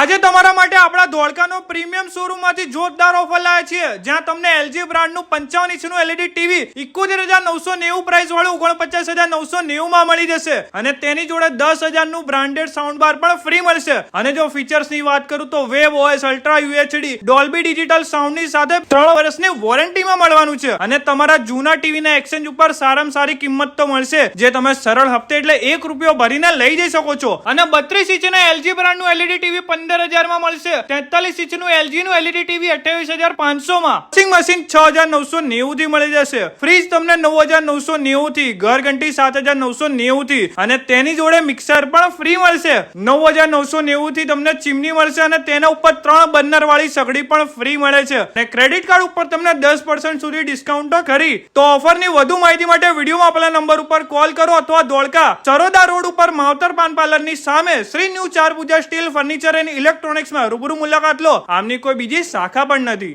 આજે તમારા માટે આપણા ધોળકાનો પ્રીમિયમ શોરૂમ માંથી જોરદાર ઓફર લાવ્યા છીએ, જ્યાં તમને LG બ્રાન્ડનું 55 ઇંચનું LED ટીવી 71,990 પ્રાઇસ વાળું 49,990 માં મળી જશે અને તેની જોડે 10,000 નું બ્રાન્ડેડ સાઉન્ડ બાર પણ ફ્રી મળશે। અને જો ફીચર્સ ની વાત કરું તો wave OS ultra UHD Dolby digital sound ની સાથે 3 વર્ષની વોરંટીમાં મળવાનું છે અને તમારા જૂના ટીવી ના એક્સચેન્જ ઉપર સારામાં સારી કિંમત તો મળશે, જે તમે સરળ હપ્તે એટલે ₹1 ભરીને લઈ જઈ શકો છો। અને 32 ઇંચના LG બ્રાન્ડનું LED ટીવી 15,000 માં મળશે। 43 ઇંચનું LG નું LED ટીવી 28,500 માં। વોશિંગ મશીન 6,990 થી મળી જશે। ફ્રીજ તમને 9,990 થી, ઘરઘંટી 7,990 થી અને તેની જોડે મિક્સર પણ ફ્રી મળશે। 9,990 થી તમને ચીમની મળશે અને તેના ઉપર 3 બર્નર વાળી સગડી પણ ફ્રી મળે છે અને ક્રેડિટ કાર્ડ ઉપર તમને 10% સુધી ડિસ્કાઉન્ટ ખરી। તો ઓફરની વધુ માહિતી માટે વિડીયોમાં આપેલા નંબર ઉપર કોલ કરો અથવા ધોળકા ચરોદા રોડ ઉપર માવતર પાન પાર્લર ની સામે શ્રી ન્યૂ ચાર પૂજા સ્ટીલ ફર્નિચર એન્ડ ઇલેક્ટ્રોનિક્સ માં રૂબરૂ મુલાકાત લો। આમની કોઈ બીજી શાખા પણ નથી।